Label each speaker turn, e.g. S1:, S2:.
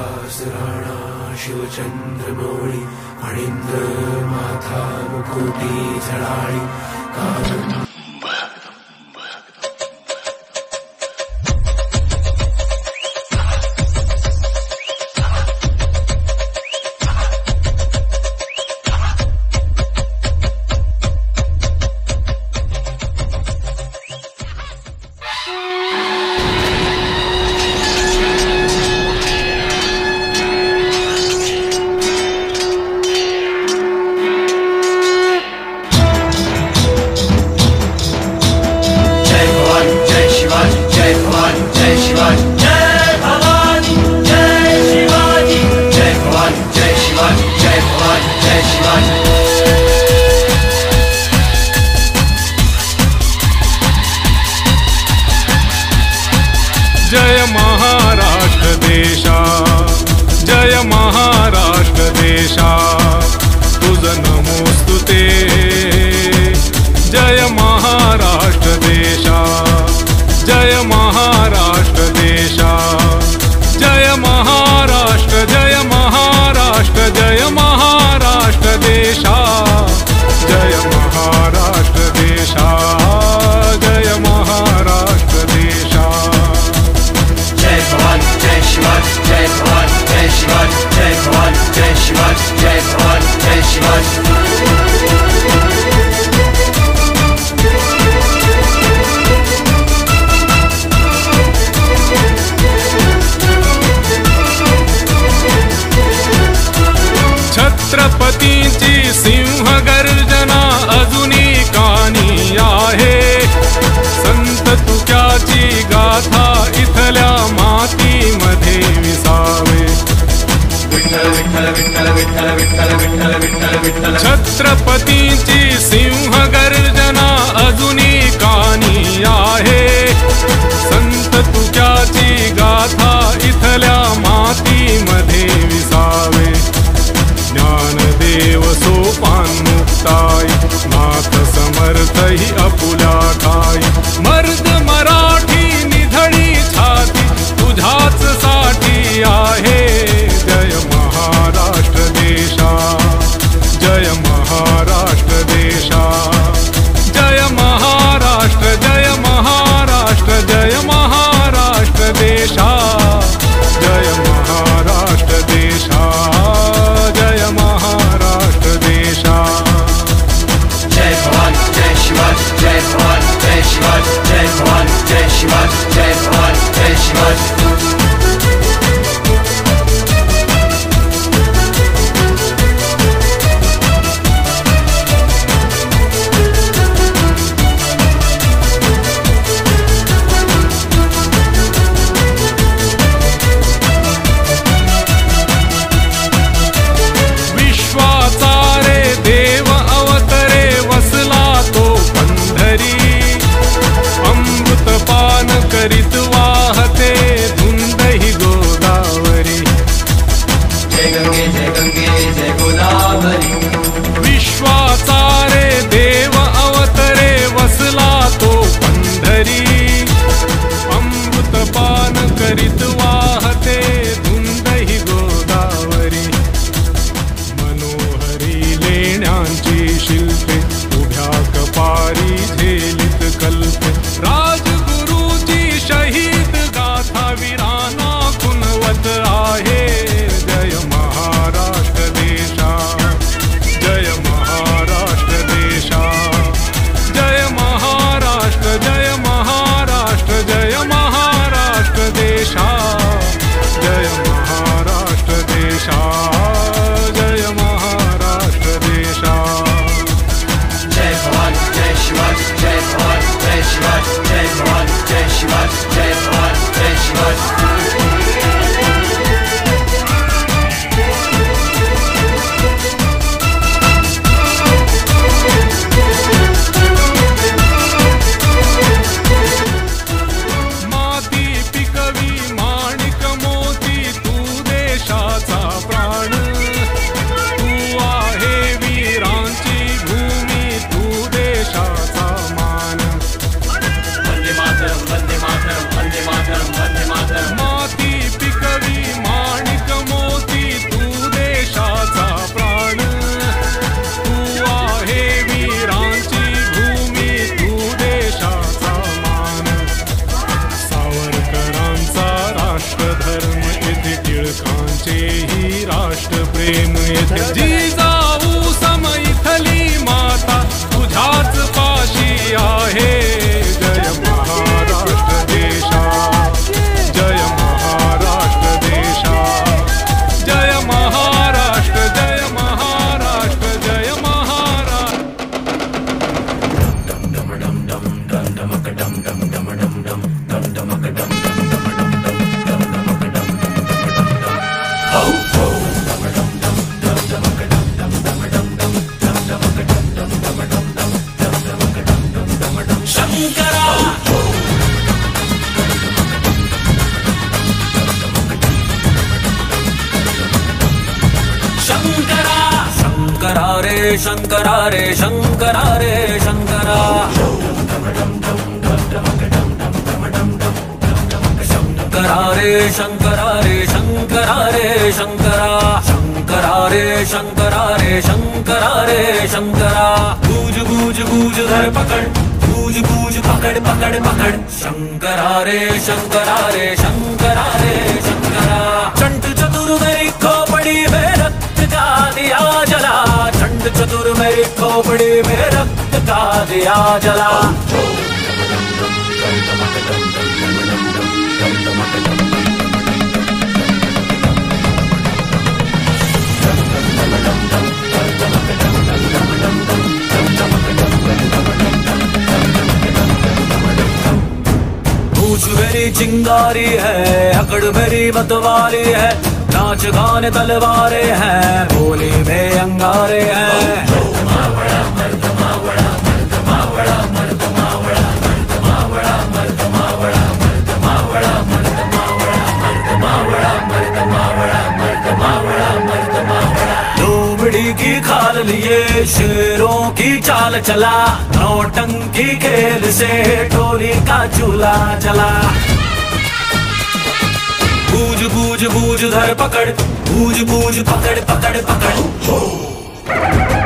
S1: सहस्राणा शिवचंद्रमौळी फणींद्र माथा मुकुटी झळाळी कानन
S2: जय महाराष्ट्र देशा, जय महाराष्ट्र देशा, तुझ नमोस्तुते। जय महाराष्ट्र देशा, जय महाराष्ट्र देशा, जय महाराष्ट्र, जय महाराष्ट्र, जय महाराष्ट्र देशा, जय महाराष्ट्र देशा, जय महाराष्ट्र देशा।
S1: जय भवानी जय शिवाजी, जय भवानी जय शिवाजी, जय भवानी जय शिवाजी, जय भवानी जय शिवाजी।
S2: छत्रपतींची सिंह गर्जना अजूनी कानी आहे, संत तुक्याची गाथा इथल्या मातीमध्ये विसावे।
S1: विठ्ठल विठ्ठल विठ्ठल विठ्ठल विठ्ठल विठ्ठल विठ्ठल विठ्ठल।
S2: छत्रपतींची सिंह गर्जना अजूनी कानी आहे, संत तुक्याची गाथा इथल्या मातीमध्ये विसावे। ज्ञानदेव सोपान मुक्ताई, नाथ समर्थ ही अपुल्या ठाई। मर्द मराठी निधडी छाती तुझ्याच साठी आहे। जय महाराष्ट्र देशा, जय महाराष्ट्र देशा, जय महाराष्ट्र, जय महाराष्ट्र, जय महाराष्ट्र देशा, जय महाराष्ट्र देशा, जय महाराष्ट्र देशा।
S1: जय भवानी जय शिवाजी, जय भवानी जय शिवाजी, जय भवानी जय शिवाजी, जय भवानी जय शिवाजी।
S2: करीत वाहते धुंद ही गोदावरी।
S1: जय गंगे जय गंगे जय गोदावरी।
S2: विश्वाचा रे देव अवतरे वसला तो पंढरी। अमृतपान करीत वाहते धुंद ही गोदावरी। मनोहरी लेण्यांची शिल्पे उभ्या कपारी झेलित कल्पे। राजगुरूची शहीद गाथा वीरांना खुणवत आहे। जय महाराष्ट्र देशा, जय महाराष्ट्र देशा, जय महाराष्ट्र, जय महाराष्ट्र, जय महाराष्ट्र देशा, जय महाराष्ट्र देशा, जय महाराष्ट्र देशा।
S1: जय भवानी जय शिवाजी, जय भवानी जय शिवाजी, जय भवानी जय शिवाजी, जय भवानी जय शिवाजी।
S2: माती पिकवी माणिक मोती तू देशाचा प्राण। तू आहे वीरांची भूमी, तू देशाचा मान।
S1: वंदे मातरम वंदे मातरम
S2: प्रेम येथे जिजाऊ सम इथली माता तुझ्याच पाशी आहे. जय महाराष्ट्र देशा, जय महाराष्ट्र देशा, जय महाराष्ट्र, जय महाराष्ट्र, जय
S1: शंकरा रे शंकरा रे शंकरा रे शंकरा, शंकरा रे शंकरा रे शंकरा रे शंकरा, शंकरा रे शंकरा रे शंकरा रे शंकरा. गूंज गूंज गूंज धर पकड़, गूंज गूंज पकड़ पकड़ पकड़. शंकरा रे शंकरा रे शंकरा रे शंकरा. चंड चतुर मेरी खोपड़ी में रक्त का दिया जला, चंड चतुर मेरी खोपड़ी में रक्त का दिया जला. पूछ मेरी चिंगारी है, अकड़ मेरी मतवारी है, नाच गाने तलवारे हैं, बोली में अंगारे हैं. लोमड़ी की खाल लिए शेरों की चाल चला, नौटंकी खेल से टोली का चूल्हा जला. बूझ बूझ बूझ धर पकड़, बूझ बूझ पकड़ पकड़ पकड़.